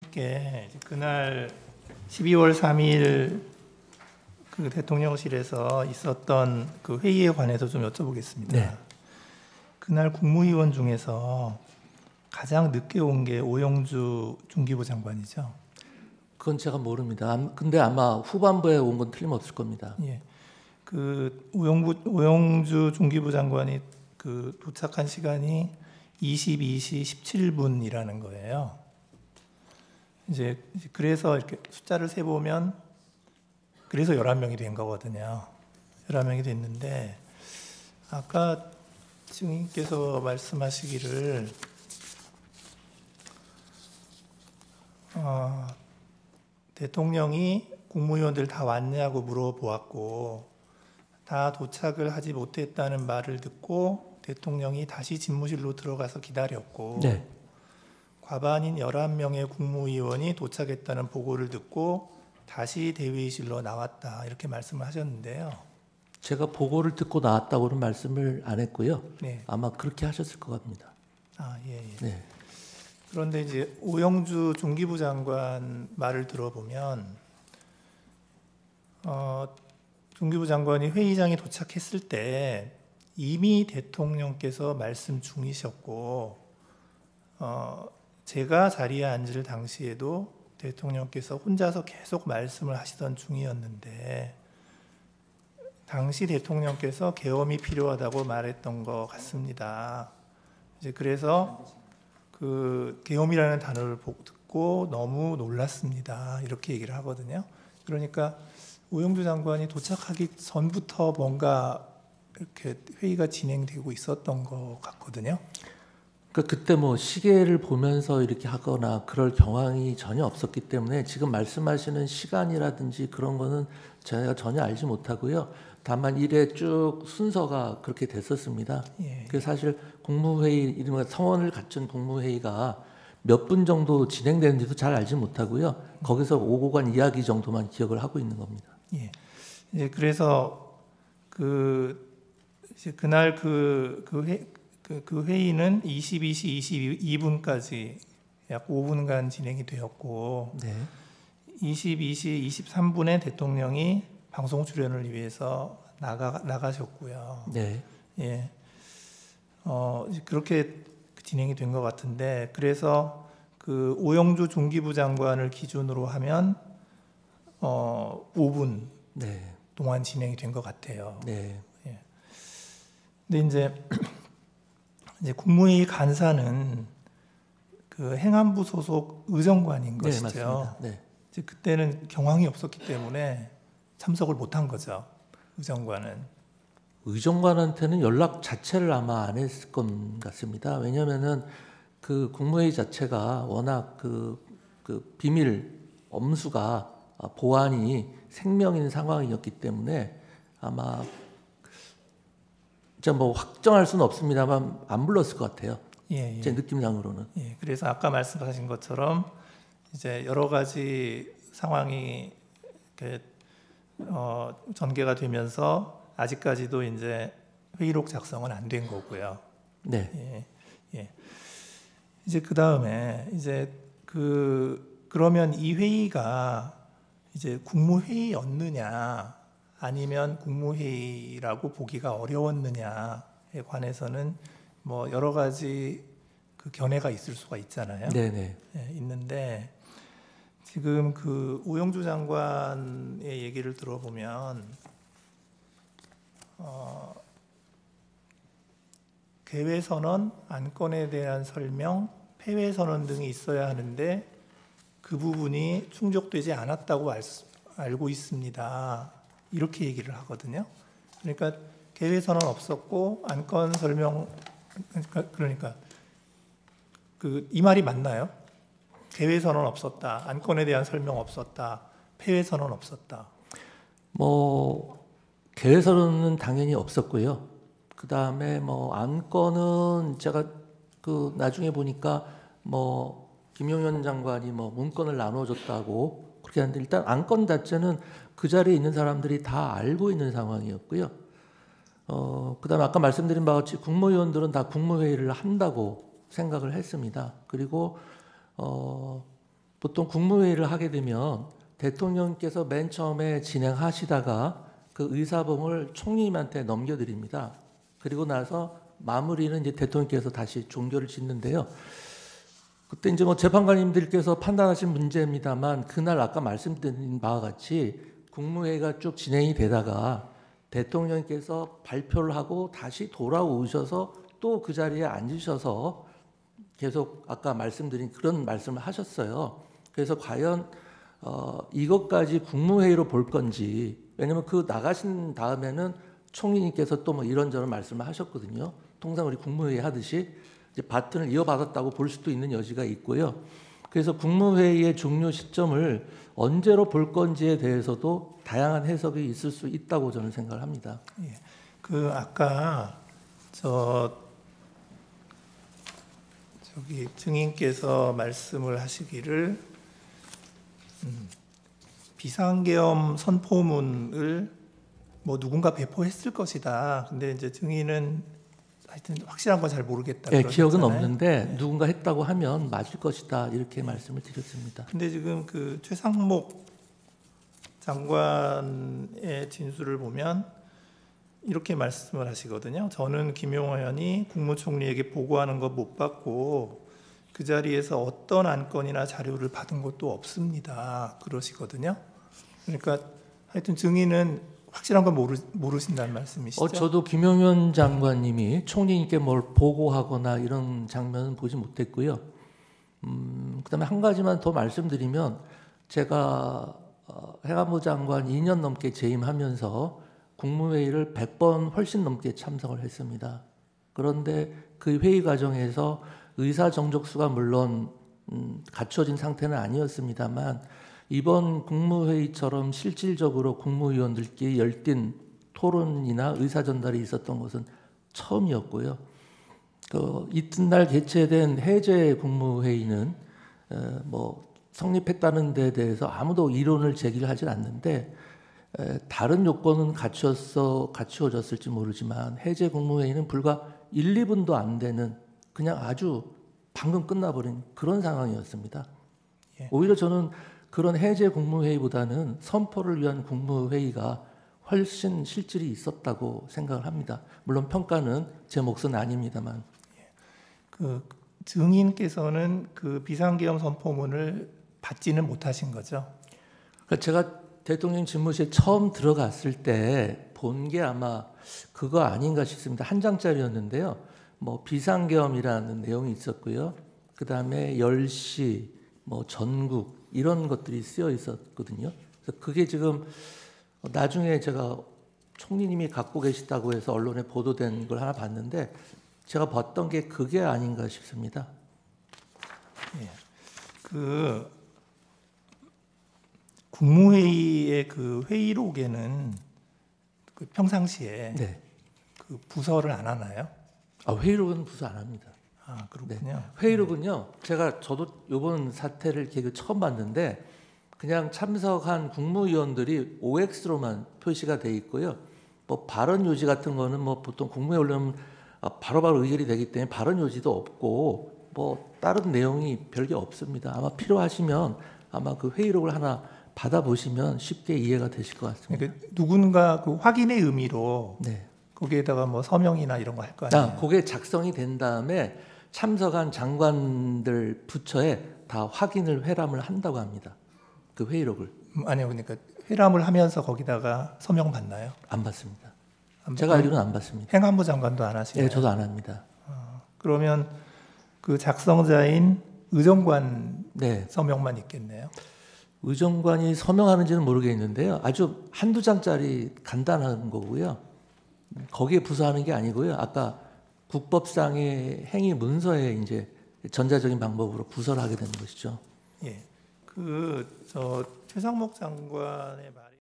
의원님께 이제 그날 12월 3일 그 대통령실에서 있었던 그 회의에 관해서 좀 여쭤보겠습니다. 네. 그날 국무위원 중에서 가장 늦게 온 게 오영주 중기부 장관이죠. 그건 제가 모릅니다. 근데 아마 후반부에 온 건 틀림없을 겁니다. 예. 그 오영주 중기부 장관이 그 도착한 시간이 22시 17분이라는 거예요. 이제 그래서 이렇게 숫자를 세 보면 그래서 11명이 된 거거든요. 11명이 됐는데 아까 증인께서 말씀하시기를 대통령이 국무위원들 다 왔냐고 물어보았고 다 도착을 하지 못했다는 말을 듣고 대통령이 다시 집무실로 들어가서 기다렸고 네. 과반인 11명의 국무위원이 도착했다는 보고를 듣고 다시 대회의실로 나왔다 이렇게 말씀을 하셨는데요. 제가 보고를 듣고 나왔다고는 말씀을 안 했고요. 네. 아마 그렇게 하셨을 것 같습니다. 예. 네. 그런데 이제 오영주 중기부 장관 말을 들어보면 중기부 장관이 회의장에 도착했을 때 이미 대통령께서 말씀 중이셨고 제가 자리에 앉을 당시에도 대통령께서 혼자서 계속 말씀을 하시던 중이었는데 당시 대통령께서 계엄이 필요하다고 말했던 것 같습니다. 이제 그래서 그 계엄이라는 단어를 듣고 너무 놀랐습니다. 이렇게 얘기를 하거든요. 그러니까 오영주 장관이 도착하기 전부터 뭔가 이렇게 회의가 진행되고 있었던 것 같거든요. 그러니까 그때 뭐 시계를 보면서 이렇게 하거나 그럴 경황이 전혀 없었기 때문에 지금 말씀하시는 시간이라든지 그런 거는 제가 전혀 알지 못하고요. 다만 일에 쭉 순서가 그렇게 됐었습니다. 예. 그래서 사실 국무회의 이른바 성원을 갖춘 국무회의가 몇 분 정도 진행되는지도 잘 알지 못하고요. 거기서 오고 간 이야기 정도만 기억을 하고 있는 겁니다. 예. 이제 그래서 이제 그날 그 회의는 22시 22분까지 약 5분간 진행이 되었고 네. 22시 23분에 대통령이 방송 출연을 위해서 나가셨고요. 네. 예. 이제 그렇게 진행이 된 것 같은데 그래서 그 오영주 중기부 장관을 기준으로 하면 5분 네. 동안 진행이 된 것 같아요. 네. 예. 근데 이제 국무회의 간사는 그 행안부 소속 의정관인 네, 것이죠. 맞습니다. 네. 이제 그때는 경황이 없었기 때문에 참석을 못한 거죠. 의정관은. 의정관한테는 연락 자체를 아마 안 했을 것 같습니다. 왜냐하면은 그 국무회의 자체가 워낙 그 비밀 엄수가 보안이 생명인 상황이었기 때문에 아마 진짜 뭐 확정할 수는 없습니다만 안 불렀을 것 같아요. 예. 제 느낌상으로는. 예. 그래서 아까 말씀하신 것처럼 이제 여러 가지 상황이 이렇게 전개가 되면서 아직까지도 이제 회의록 작성은 안 된 거고요. 네. 예. 이제 그 다음에 이제 그러면 이 회의가 이제 국무회의였느냐 아니면 국무회의라고 보기가 어려웠느냐에 관해서는 뭐 여러 가지 그 견해가 있을 수가 있잖아요. 네네. 예, 있는데 지금 그 오영주 장관의 얘기를 들어보면 개회 선언, 안건에 대한 설명, 폐회 선언 등이 있어야 하는데 그 부분이 충족되지 않았다고 알고 있습니다. 이렇게 얘기를 하거든요. 그러니까 개회 선언 없었고 안건 설명 그러니까 이 말이 맞나요? 개회 선언 없었다. 안건에 대한 설명 없었다. 폐회 선언 없었다. 뭐 개회 선언은 당연히 없었고요. 그 다음에 뭐 안건은 제가 그 나중에 보니까 뭐 김용현 장관이 뭐 문건을 나눠줬다고 그렇게 하는데 일단 안건 자체는 그 자리에 있는 사람들이 다 알고 있는 상황이었고요. 그다음에 아까 말씀드린 바와 같이 국무위원들은 다 국무회의를 한다고 생각을 했습니다. 그리고 보통 국무회의를 하게 되면 대통령께서 맨 처음에 진행하시다가 그 의사봉을 총리님한테 넘겨드립니다. 그리고 나서 마무리는 이제 대통령께서 다시 종결을 짓는데요. 그때 이제 뭐 재판관님들께서 판단하신 문제입니다만 그날 아까 말씀드린 바와 같이 국무회의가 쭉 진행이 되다가 대통령께서 발표를 하고 다시 돌아오셔서 또 그 자리에 앉으셔서 계속 아까 말씀드린 그런 말씀을 하셨어요. 그래서 과연 이것까지 국무회의로 볼 건지, 왜냐면 그 나가신 다음에는 총리님께서 또 뭐 이런저런 말씀을 하셨거든요. 통상 우리 국무회의 하듯이 이제 바튼을 이어받았다고 볼 수도 있는 여지가 있고요. 그래서 국무회의의 종료 시점을 언제로 볼 건지에 대해서도 다양한 해석이 있을 수 있다고 저는 생각을 합니다. 예. 그 아까 저기 증인께서 말씀을 하시기를 비상계엄 선포문을 뭐 누군가 배포했을 것이다. 근데 이제 증인은 하여튼 확실한 건 잘 모르겠다. 네, 기억은 그러셨잖아요. 없는데 네. 누군가 했다고 하면 맞을 것이다 이렇게 말씀을 드렸습니다. 근데 지금 그 최상목 장관의 진술을 보면 이렇게 말씀을 하시거든요. 저는 김용호 의원이 국무총리에게 보고하는 것 못 받고 그 자리에서 어떤 안건이나 자료를 받은 것도 없습니다. 그러시거든요. 그러니까 하여튼 증인은 확실한 건 모르신다는 말씀이시죠? 저도 김용현 장관님이 총리님께 뭘 보고하거나 이런 장면은 보지 못했고요. 그다음에 한 가지만 더 말씀드리면 제가 행안부 장관 2년 넘게 재임하면서 국무회의를 100번 훨씬 넘게 참석을 했습니다. 그런데 그 회의 과정에서 의사 정족수가 물론 갖춰진 상태는 아니었습니다만 이번 국무회의처럼 실질적으로 국무위원들끼리 열띤 토론이나 의사 전달이 있었던 것은 처음이었고요. 이튿날 개최된 해제 국무회의는 뭐 성립했다는 데 대해서 아무도 이론을 제기하지 않는데 다른 요건은 갖추어졌을지 모르지만 해제 국무회의는 불과 1, 2분도 안 되는 그냥 아주 방금 끝나버린 그런 상황이었습니다. 예. 오히려 저는 그런 해제 국무회의보다는 선포를 위한 국무회의가 훨씬 실질이 있었다고 생각을 합니다. 물론 평가는 제 몫은 아닙니다만. 그 증인께서는 그 비상계엄 선포문을 받지는 못하신 거죠? 그러니까 제가 대통령 집무실에 처음 들어갔을 때 본 게 아마 그거 아닌가 싶습니다. 한 장짜리였는데요. 뭐 비상계엄이라는 내용이 있었고요. 그 다음에 10시, 뭐 전국 이런 것들이 쓰여 있었거든요. 그래서 그게 지금 나중에 제가 총리님이 갖고 계시다고 해서 언론에 보도된 걸 하나 봤는데 제가 봤던 게 그게 아닌가 싶습니다. 예. 그 국무회의의 그 회의록에는 그 평상시에 네. 그 부서를 안 하나요? 회의록은 부서 안 합니다. 아 그렇군요. 회의록은요. 저도 이번 사태를 계획 처음 봤는데 그냥 참석한 국무위원들이 OX로만 표시가 돼 있고요. 뭐 발언 요지 같은 거는 뭐 보통 국무회의 올리면 바로바로 의결이 되기 때문에 발언 요지도 없고 뭐 다른 내용이 별게 없습니다. 아마 필요하시면 아마 그 회의록을 하나 받아보시면 쉽게 이해가 되실 것 같습니다. 그러니까 누군가 그 확인의 의미로 네. 거기에다가 뭐 서명이나 이런 거 할 거 아니에요? 그게 작성이 된 다음에 참석한 장관들 부처에 다 확인을 회람을 한다고 합니다. 그 회의록을. 아니요, 그러니까 회람을 하면서 거기다가 서명 받나요? 안 받습니다. 안 제가 받- 알기로는 안 받습니다. 행안부 장관도 안 하시나요? 네, 저도 안 합니다. 그러면 그 작성자인 의정관 네, 서명만 있겠네요. 의정관이 서명하는지는 모르겠는데요. 아주 한두 장짜리 간단한 거고요. 거기에 부서하는 게 아니고요. 아까 국법상의 행위 문서에 이제 전자적인 방법으로 부서를 하게 되는 것이죠. 예. 그 저 최상목 장관의 말